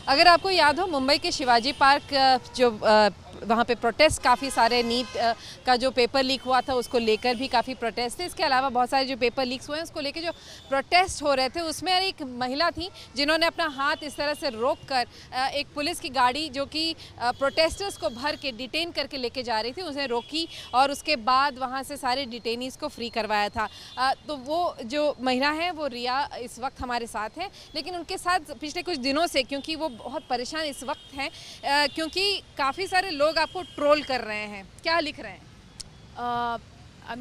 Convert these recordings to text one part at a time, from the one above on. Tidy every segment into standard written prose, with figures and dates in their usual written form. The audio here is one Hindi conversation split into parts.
अगर आपको याद हो मुंबई के शिवाजी पार्क जो वहाँ पे प्रोटेस्ट काफ़ी सारे नीट का जो पेपर लीक हुआ था उसको लेकर भी काफ़ी प्रोटेस्ट थे। इसके अलावा बहुत सारे जो पेपर लीक्स हुए हैं उसको लेकर जो प्रोटेस्ट हो रहे थे उसमें एक महिला थी जिन्होंने अपना हाथ इस तरह से रोक कर एक पुलिस की गाड़ी जो कि प्रोटेस्टर्स को भर के डिटेन करके लेके जा रही थी उसे रोकी और उसके बाद वहाँ से सारे डिटेनीज़ को फ्री करवाया था। तो वो जो महिला है वो रिया इस वक्त हमारे साथ हैं, लेकिन उनके साथ पिछले कुछ दिनों से क्योंकि वो बहुत परेशान इस वक्त हैं क्योंकि काफ़ी सारे लोग आपको ट्रोल कर रहे हैं। क्या लिख रहे हैं?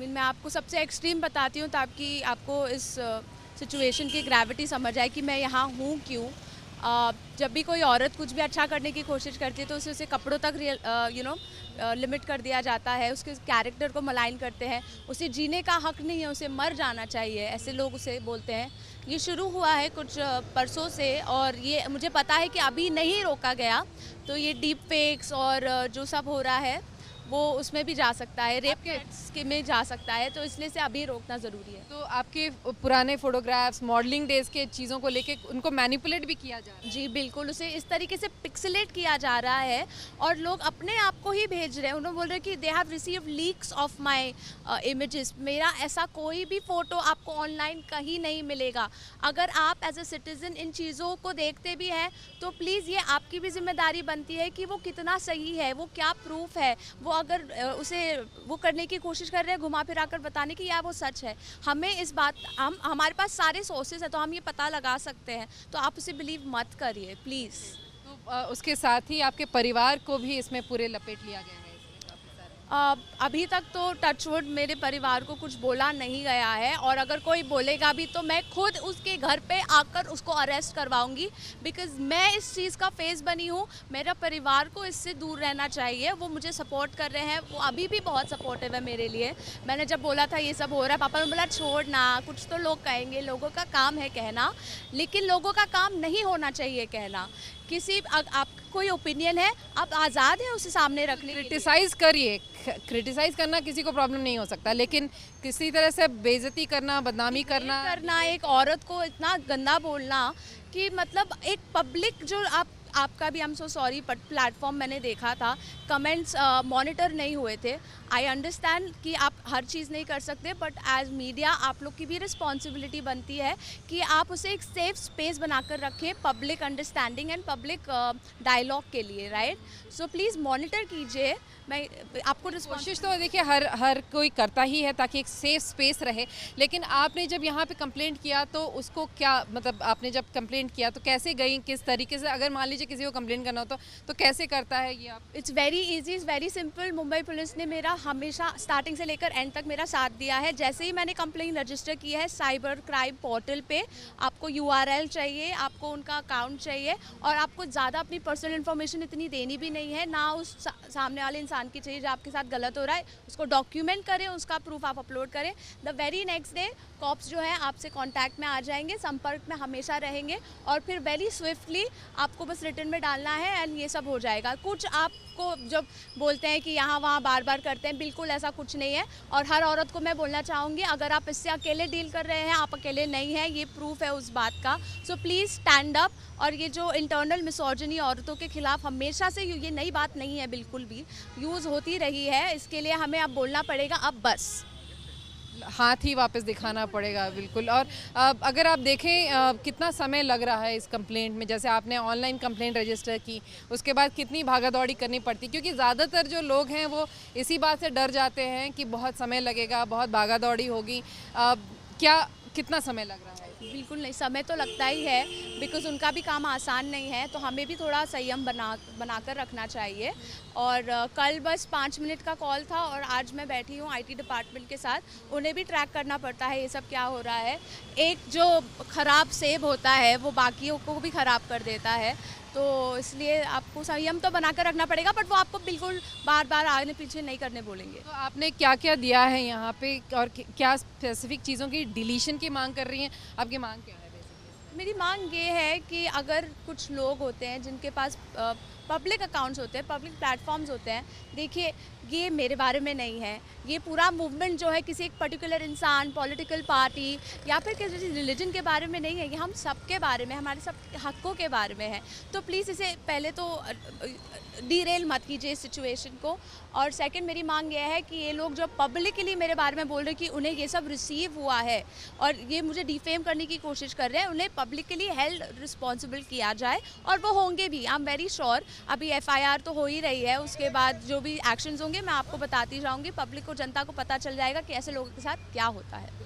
मैं आपको सबसे एक्सट्रीम बताती हूँ ताकि आपको इस सिचुएशन की ग्रेविटी समझ आए कि मैं यहाँ हूँ क्यों। जब भी कोई औरत कुछ भी अच्छा करने की कोशिश करती है तो उसे कपड़ों तक लिमिट कर दिया जाता है, उसके कैरेक्टर को मलाइन करते हैं, उसे जीने का हक नहीं है, उसे मर जाना चाहिए, ऐसे लोग उसे बोलते हैं। ये शुरू हुआ है कुछ परसों से और ये मुझे पता है कि अभी नहीं रोका गया तो ये डीप फेक्स और जो सब हो रहा है वो उसमें भी जा सकता है, रेप के में जा सकता है, तो इसलिए से अभी रोकना ज़रूरी है। तो आपके पुराने फोटोग्राफ्स मॉडलिंग डेज के चीज़ों को लेके उनको मैनिपुलेट भी किया जा रहा है? जी बिल्कुल, उसे इस तरीके से पिक्सेलेट किया जा रहा है और लोग अपने आप को ही भेज रहे हैं। उन्होंने बोल रहे हैं कि they have received leaks of my images. मेरा ऐसा कोई भी फ़ोटो आपको ऑनलाइन कहीं नहीं मिलेगा। अगर आप एज ए सिटीज़न इन चीज़ों को देखते भी हैं तो प्लीज़ ये आपकी भी जिम्मेदारी बनती है कि वो कितना सही है, वो क्या प्रूफ है, वो अगर उसे वो करने की कोशिश कर रहे हैं घुमा फिरा कर बताने की या वो सच है। हमें इस बात हमारे पास सारे सोर्सेज है तो हम ये पता लगा सकते हैं, तो आप उसे बिलीव मत करिए प्लीज़। तो उसके साथ ही आपके परिवार को भी इसमें पूरे लपेट लिया गया है? अभी तक तो टचवुड मेरे परिवार को कुछ बोला नहीं गया है और अगर कोई बोलेगा भी तो मैं खुद उसके घर पे आकर उसको अरेस्ट करवाऊंगी, बिकॉज़ मैं इस चीज़ का फेस बनी हूँ। मेरा परिवार को इससे दूर रहना चाहिए। वो मुझे सपोर्ट कर रहे हैं, वो अभी भी बहुत सपोर्टिव है मेरे लिए। मैंने जब बोला था ये सब हो रहा है, पापा ने बोला छोड़ ना, कुछ तो लोग कहेंगे, लोगों का काम है कहना, लेकिन लोगों का काम नहीं होना चाहिए कहना। किसी आप कोई ओपिनियन है, आप आज़ाद हैं उसे सामने रखने। क्रिटिसाइज़ करिए, क्रिटिसाइज़ करना किसी को प्रॉब्लम नहीं हो सकता, लेकिन किसी तरह से बेइज्जती करना, बदनामी करना एक औरत को इतना गंदा बोलना कि मतलब एक पब्लिक जो आपका भी I am so sorry but platform मैंने देखा था, कमेंट्स मॉनिटर नहीं हुए थे। आई अंडरस्टैंड कि आप हर चीज़ नहीं कर सकते, बट एज मीडिया आप लोग की भी रिस्पॉन्सिबिलिटी बनती है कि आप उसे एक सेफ स्पेस बनाकर रखें public understanding and public dialogue के लिए, राइट? सो प्लीज़ मॉनिटर कीजिए। मैं आपको कोशिश तो देखिए हर कोई करता ही है ताकि एक सेफ स्पेस रहे, लेकिन आपने जब यहाँ पे कंप्लेंट किया तो उसको क्या मतलब आपने जब कंप्लेंट किया तो कैसे गई, किस तरीके से, अगर मान लीजिए किसी को कंप्लेंट करना हो तो कैसे करता है ये आप? It's very easy, is very simple. Mumbai police ने मेरा हमेशा स्टार्टिंग से लेकर एंड तक मेरा साथ दिया है। जैसे ही मैंने कंप्लेंट रजिस्टर की है साइबर क्राइम पोर्टल पे, आपको URL चाहिए, आपको उनका अकाउंट चाहिए और आपको ज़्यादा अपनी पर्सनल इन्फॉर्मेशन इतनी देनी भी नहीं है, ना उस सामने वाले इंसान की चाहिए जो आपके साथ गलत हो रहा है। उसको डॉक्यूमेंट करें, उसका प्रूफ आप अपलोड करें। The very next day cops जो है आपसे कांटेक्ट में आ जाएंगे, संपर्क में हमेशा रहेंगे और फिर वेरी स्विफ्टली आपको बस रिटर्न में डालना है एंड ये सब हो जाएगा। कुछ आपको जब बोलते हैं कि यहाँ वहाँ बार बार करते हैं, बिल्कुल ऐसा कुछ नहीं है। और हर औरत को मैं बोलना चाहूँगी, अगर आप इससे अकेले डील कर रहे हैं, आप अकेले नहीं हैं, ये प्रूफ है उस बात का। So please stand up. और ये जो इंटरनल मिसोजिनी औरतों के खिलाफ हमेशा से ये नई बात नहीं है, बिल्कुल भी यूज़ होती रही है। इसके लिए हमें अब बोलना पड़ेगा, अब बस हाथ ही वापस दिखाना पड़ेगा, बिल्कुल। और अगर आप देखें कितना समय लग रहा है इस कंप्लेंट में, जैसे आपने ऑनलाइन कंप्लेंट रजिस्टर की उसके बाद कितनी भागादौड़ी करनी पड़ती, क्योंकि ज़्यादातर जो लोग हैं वो इसी बात से डर जाते हैं कि बहुत समय लगेगा, बहुत भागादौड़ी होगी। कितना समय लग रहा है? बिल्कुल नहीं, समय तो लगता ही है, बिकॉज़ उनका भी काम आसान नहीं है, तो हमें भी थोड़ा संयम बनाकर रखना चाहिए। और कल बस 5 मिनट का कॉल था और आज मैं बैठी हूँ IT डिपार्टमेंट के साथ, उन्हें भी ट्रैक करना पड़ता है ये सब क्या हो रहा है। एक जो ख़राब सेब होता है वो बाकियों को भी ख़राब कर देता है, तो इसलिए आपको संयम तो बनाकर रखना पड़ेगा, बट वो आपको बिल्कुल बार बार आगे पीछे नहीं करने बोलेंगे। तो आपने क्या क्या दिया है यहाँ पे और क्या स्पेसिफिक चीज़ों की डिलीशन की मांग कर रही हैं? आपकी मांग क्या है? मेरी मांग ये है कि अगर कुछ लोग होते हैं जिनके पास पब्लिक अकाउंट्स होते हैं, पब्लिक प्लेटफॉर्म्स होते हैं, देखिए ये मेरे बारे में नहीं है, ये पूरा मूवमेंट जो है किसी एक पर्टिकुलर इंसान, पॉलिटिकल पार्टी या फिर किसी रिलीजन के बारे में नहीं है, ये हम सब के बारे में, हमारे सब हकों के बारे में है। तो प्लीज़ इसे पहले तो डीरेल मत कीजिए इस सिचुएशन को। और सेकंड मेरी मांग यह है कि ये लोग जो पब्लिकली मेरे बारे में बोल रहे हैं कि उन्हें ये सब रिसीव हुआ है और ये मुझे डिफेम करने की कोशिश कर रहे हैं, उन्हें पब्लिकली हेल्ड रिस्पॉन्सिबल किया जाए और वो होंगे भी, आई एम वेरी श्योर। अभी FIR तो हो ही रही है, उसके बाद जो भी एक्शंस होंगे मैं आपको बताती जाऊंगी, पब्लिक को, जनता को पता चल जाएगा कि ऐसे लोगों के साथ क्या होता है।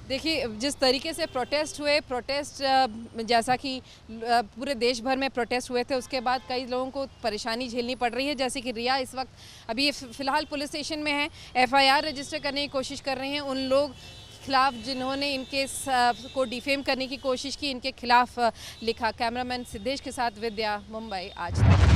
देखिए जिस तरीके से प्रोटेस्ट हुए, जैसा कि पूरे देश भर में प्रोटेस्ट हुए थे, उसके बाद कई लोगों को परेशानी झेलनी पड़ रही है। जैसे कि रिया इस वक्त अभी फ़िलहाल पुलिस स्टेशन में है, FIR रजिस्टर करने की कोशिश कर रहे हैं उन लोग खिलाफ जिन्होंने इनके को डिफेम करने की कोशिश की, इनके खिलाफ लिखा। कैमरामैन सिद्धेश के साथ विद्या, मुंबई आज तक।